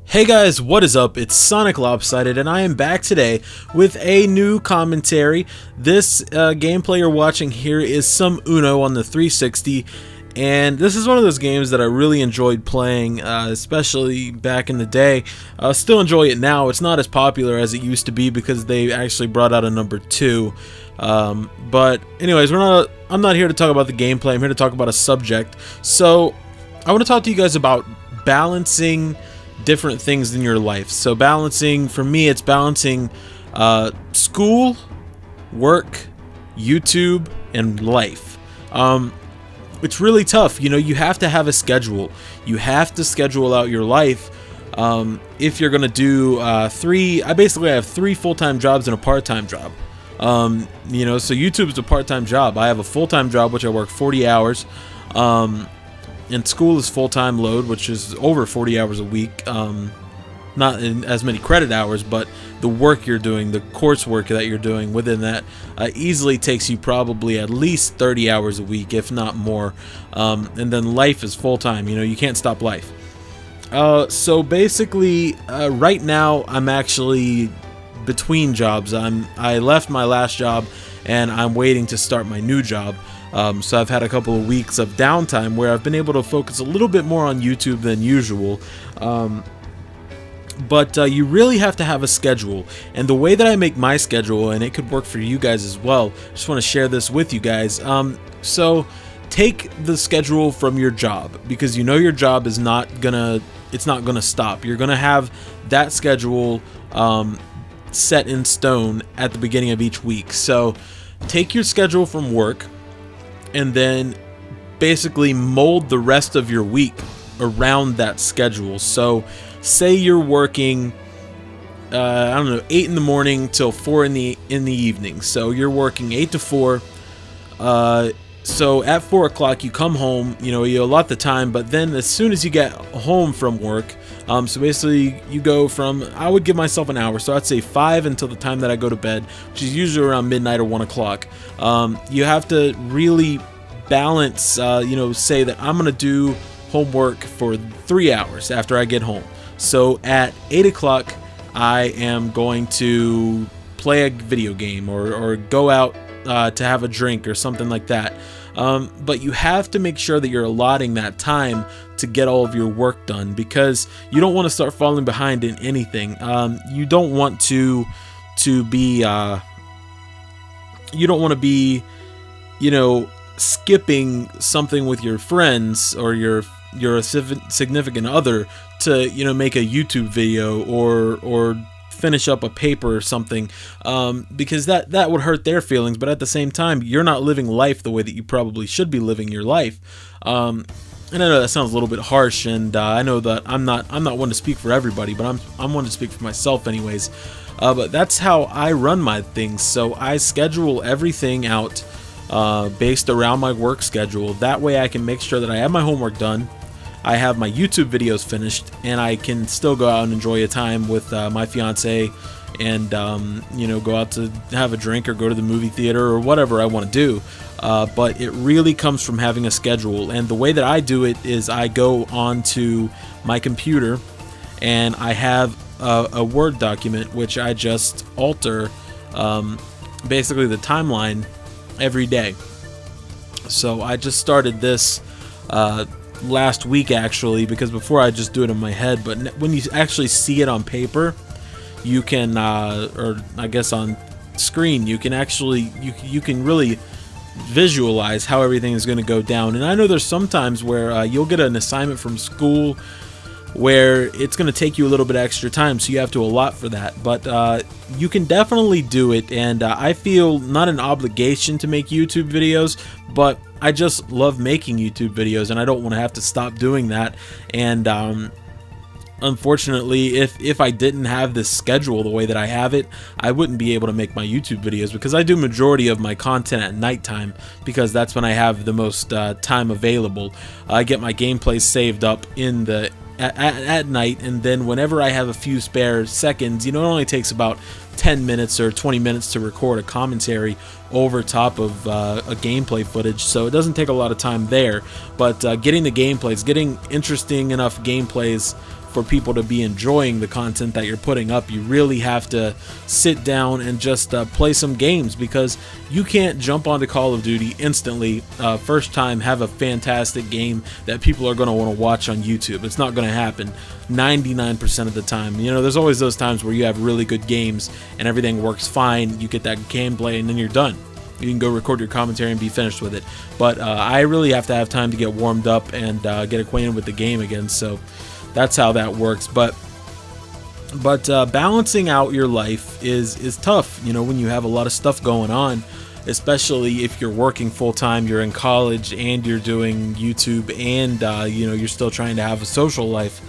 Hey guys, what is up? It's sonicLOPSIDED, and I am back today with a new commentary. This gameplay you're watching here is some Uno on the 360, and this is one of those games that I really enjoyed playing, especially back in the day. I still enjoy it now. It's not as popular as it used to be because they actually brought out a number 2. But anyways, I'm not here to talk about the gameplay. I'm here to talk about a subject. So I want to talk to you guys about balancing different things in your life. So balancing, for me, it's balancing school, work, YouTube, and life. It's really tough. You know, you have to have a schedule. You have to schedule out your life. If you're gonna do I basically have 3 full-time jobs and a part-time job. You know, so YouTube is a part-time job. I have a full-time job, which I work 40 hours. And school is full-time load, which is over 40 hours a week. Not in as many credit hours, but the work you're doing, the coursework that you're doing within that easily takes you probably at least 30 hours a week, if not more. And then life is full-time. You know, you can't stop life. So basically, right now I'm actually between jobs. I left my last job and I'm waiting to start my new job. So I've had a couple of weeks of downtime where I've been able to focus a little bit more on YouTube than usual. But you really have to have a schedule. And the way that I make my schedule, and it could work for you guys as well, I just want to share this with you guys. So take the schedule from your job, because you know your job is not gonna stop. You're gonna have that schedule set in stone at the beginning of each week. So take your schedule from work and then basically mold the rest of your week around that schedule. So say you're working I don't know, 8 in the morning till 4 in the evening. So you're working 8 to 4. So at 4 o'clock you come home, you know, you allot the time, but then as soon as you get home from work, so basically you go from, I would give myself an hour, so I'd say 5 until the time that I go to bed, which is usually around midnight or 1 o'clock. You have to really balance, you know, say that I'm going to do homework for 3 hours after I get home. So at 8 o'clock, I am going to play a video game or go out to have a drink or something like that. But you have to make sure that you're allotting that time to get all of your work done, because you don't want to start falling behind in anything. You don't want to be you know, skipping something with your friends or your significant other to, you know, make a YouTube video or finish up a paper or something, because that would hurt their feelings. But at the same time, you're not living life the way that you probably should be living your life. And I know that sounds a little bit harsh, and I know that I'm not one to speak for everybody, but I'm one to speak for myself anyways. But that's how I run my things. So I schedule everything out based around my work schedule. That way I can make sure that I have my homework done, I have my YouTube videos finished, and I can still go out and enjoy a time with my fiance and you know, go out to have a drink or go to the movie theater or whatever I want to do. But it really comes from having a schedule. And the way that I do it is I go onto my computer and I have a Word document which I just alter basically the timeline every day. So I just started this last week actually, because before I just do it in my head, but when you actually see it on paper, you can or I guess on screen, you can actually you can really visualize how everything is going to go down. And I know there's sometimes where you'll get an assignment from school where it's going to take you a little bit extra time, so you have to allot for that. But you can definitely do it, and I feel not an obligation to make YouTube videos, but I just love making YouTube videos, and I don't want to have to stop doing that. And unfortunately, if I didn't have this schedule the way that I have it, I wouldn't be able to make my YouTube videos, because I do majority of my content at nighttime, because that's when I have the most time available. I get my gameplays saved up in the at night, and then whenever I have a few spare seconds, you know, it only takes about 10 minutes or 20 minutes to record a commentary over top of a gameplay footage, so it doesn't take a lot of time there. But getting the gameplays, getting interesting enough gameplays for people to be enjoying the content that you're putting up, you really have to sit down and just play some games, because you can't jump onto Call of Duty instantly, first time, have a fantastic game that people are going to want to watch on YouTube. It's not going to happen 99% of the time. You know, there's always those times where you have really good games and everything works fine, you get that gameplay, and then you're done. You can go record your commentary and be finished with it. But I really have to have time to get warmed up and get acquainted with the game again. So that's how that works. But balancing out your life is tough. You know, when you have a lot of stuff going on, especially if you're working full time, you're in college, and you're doing YouTube, and you know, you're still trying to have a social life.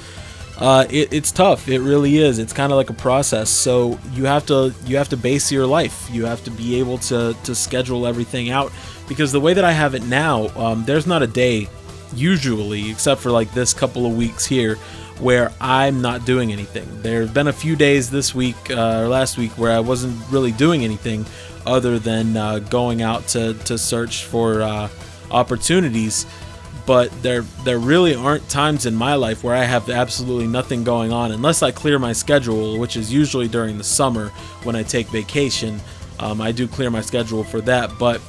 It's tough. It really is. It's kind of like a process. So you have to base your life. You have to be able to schedule everything out, because the way that I have it now, there's not a day usually, except for like this couple of weeks here, where I'm not doing anything. There have been a few days this week or last week where I wasn't really doing anything other than going out to search for opportunities. But there really aren't times in my life where I have absolutely nothing going on, unless I clear my schedule, which is usually during the summer when I take vacation. I do clear my schedule for that, but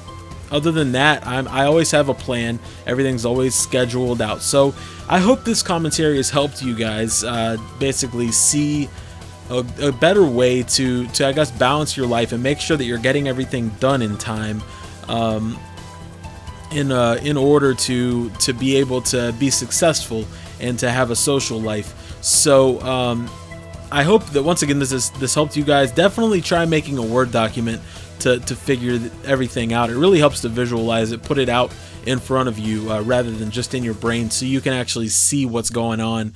other than that, I always have a plan. Everything's always scheduled out. So I hope this commentary has helped you guys basically see a better way to I guess balance your life and make sure that you're getting everything done in time. In order to be able to be successful and to have a social life. So I hope that once again this helped you guys. Definitely try making a Word document to figure everything out. It really helps to visualize it, put it out in front of you rather than just in your brain, so you can actually see what's going on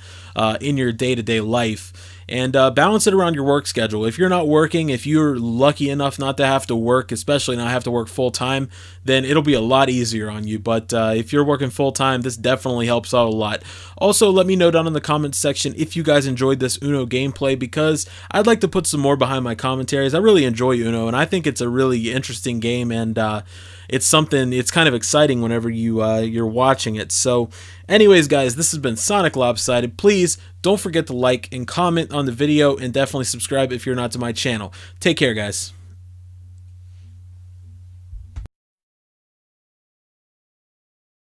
in your day-to-day life. And balance it around your work schedule. If you're not working, if you're lucky enough not to have to work, especially not have to work full time, then it'll be a lot easier on you. But if you're working full time, this definitely helps out a lot. Also, let me know down in the comments section if you guys enjoyed this Uno gameplay, because I'd like to put some more behind my commentaries. I really enjoy Uno, and I think it's a really interesting game, and it's kind of exciting whenever you're watching it. So anyways, guys, this has been sonicLOPSIDED. Please don't forget to like and comment on the video, and definitely subscribe if you're not to my channel. Take care, guys.